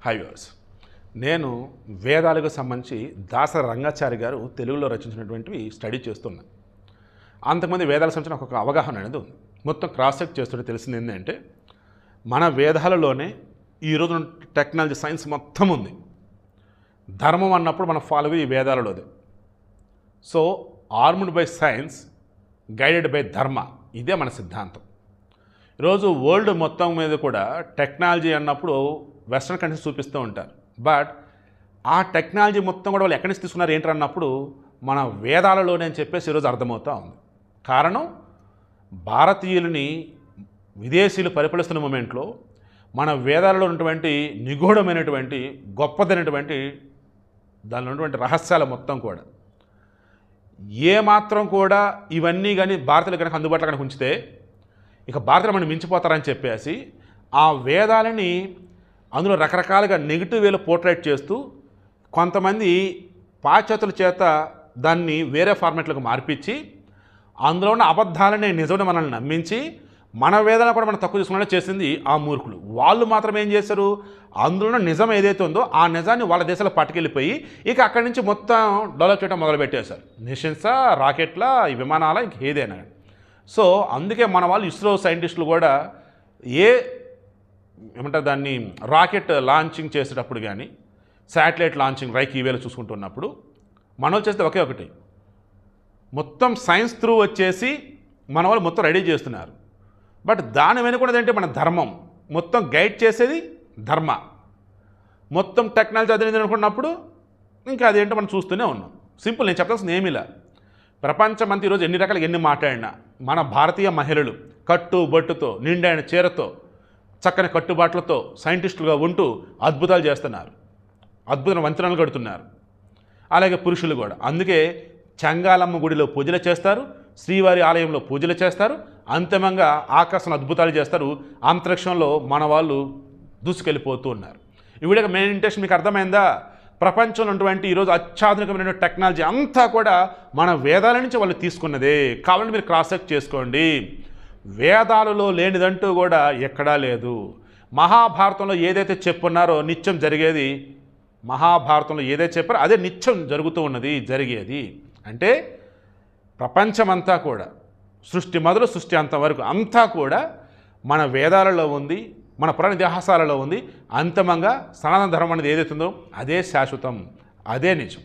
Hi viewers. నేను వేదాలకు సంబంధించి దాసరి రంగాచారి గారు తెలుగులో రచించినటువంటివి స్టడీ చేస్తున్నా. అంతకుముందు వేదాలకు సంబంధించిన ఒక అవగాహన అనేది ఉంది. మొత్తం క్రాస్ చెక్ చేస్తుంటే తెలిసింది ఏంటంటే మన వేదాలలోనే ఈరోజు టెక్నాలజీ సైన్స్ మొత్తం ఉంది. ధర్మం అన్నప్పుడు మనం ఫాలో అయ్యి ఈ వేదాలలోదే. So armed by science, guided by dharma, ఇదే మన సిద్ధాంతం. ఈరోజు వరల్డ్ మొత్తం మీద కూడా టెక్నాలజీ అన్నప్పుడు వెస్ట్రన్ కంట్రీస్ చూపిస్తూ ఉంటారు. బట్ ఆ టెక్నాలజీ మొత్తం కూడా వాళ్ళు ఎక్కడి నుంచి తీసుకున్నారు ఏంటి అన్నప్పుడు మన వేదాలలోనే అని చెప్పేసి ఈరోజు అర్థమవుతూ ఉంది. కారణం, భారతీయులని విదేశీయులు పరిపాలిస్తున్న మూమెంట్లో మన వేదాలలో ఉన్నటువంటి నిగూఢమైనటువంటి గొప్పదైనటువంటి దానిలో ఉన్నటువంటి రహస్యాల మొత్తం కూడా ఏమాత్రం కూడా ఇవన్నీ కానీ భారతీయులు కనుక అందుబాటులో కనుక ఉంచితే ఇక భారతీయులు మనం మించిపోతారని చెప్పేసి ఆ వేదాలని అందులో రకరకాలుగా నెగిటివ్ వేలో పోర్ట్రేట్ చేస్తూ కొంతమంది పాశ్చాత్యుల చేత దాన్ని వేరే ఫార్మాట్లకు మార్పించి అందులో ఉన్న అబద్ధాలని నిజమని మనల్ని నమ్మించి మన వేదాలను కూడా మనం తక్కువ తీసుకునేలా చేసింది ఆ మూర్ఖులు. వాళ్ళు మాత్రం ఏం చేశారు, అందులో ఉన్న నిజం ఏదైతే ఉందో ఆ నిజాన్ని వాళ్ళ దేశాల్లో పట్టుకెళ్ళిపోయి ఇక అక్కడి నుంచి మొత్తం డెవలప్ చేయడం మొదలుపెట్టేశారు. మిషన్సా, రాకెట్లా, ఈ విమానాల, ఇంక ఏదైనా. సో అందుకే మన వాళ్ళు ఇస్రో సైంటిస్టులు కూడా ఏమంటారు దాన్ని రాకెట్ లాంచింగ్ చేసేటప్పుడు కానీ శాటిలైట్ లాంచింగ్ ఈవేళ చూసుకుంటున్నప్పుడు మనం చేస్తే ఒకే ఒకటి, మొత్తం సైన్స్ త్రూ వచ్చేసి మన వాళ్ళు మొత్తం రెడీ చేస్తున్నారు. బట్ దాని వెనుకున్నదంటే మన ధర్మం, మొత్తం గైడ్ చేసేది ధర్మ. మొత్తం టెక్నాలజీ అదే అనుకున్నప్పుడు ఇంకా అదేంటో మనం చూస్తూనే ఉన్నాం. సింపుల్, నేను చెప్పాల్సింది ఏమీలా. ప్రపంచమంతా ఈరోజు ఎన్ని రకాలుగా ఎన్ని మాట్లాడినా మన భారతీయ మహిళలు కట్టుబొట్టుతో, నిండైన చీరతో, చక్కని కట్టుబాట్లతో సైంటిస్టులుగా ఉంటూ అద్భుతాలు చేస్తున్నారు, అద్భుతమైన వంతెనలు కడుతున్నారు. అలాగే పురుషులు కూడా. అందుకే చంగాలమ్మ గుడిలో పూజలు చేస్తారు, శ్రీవారి ఆలయంలో పూజలు చేస్తారు, అంతిమంగా ఆకాశంలో అద్భుతాలు చేస్తారు. అంతరిక్షంలో మన వాళ్ళు దూసుకెళ్ళిపోతూ ఉన్నారు. ఈ వీడియో మెయిన్ ఇంటెన్షన్ మీకు అర్థమైందా? ప్రపంచంలో ఉన్నటువంటి ఈరోజు అత్యాధునికమైన టెక్నాలజీ అంతా కూడా మన వేదాల నుంచి వాళ్ళు తీసుకున్నదే. కావాలంటే మీరు క్రాస్ చెక్ చేసుకోండి. వేదాలలో లేనిదంటూ కూడా ఎక్కడా లేదు. మహాభారతంలో ఏదైతే చెప్పున్నారో నిత్యం జరిగేది, మహాభారతంలో ఏదైతే చెప్పారో అదే నిత్యం జరుగుతూ ఉన్నది, జరిగేది. అంటే ప్రపంచమంతా కూడా సృష్టి మొదలు సృష్టి అంతవరకు అంతా కూడా మన వేదాలలో ఉంది, మన పురాణ ఇతిహాసాలలో ఉంది. అంతిమంగా సనాతన ధర్మం అనేది ఏదైతే ఉందో అదే శాశ్వతం, అదే నిజం.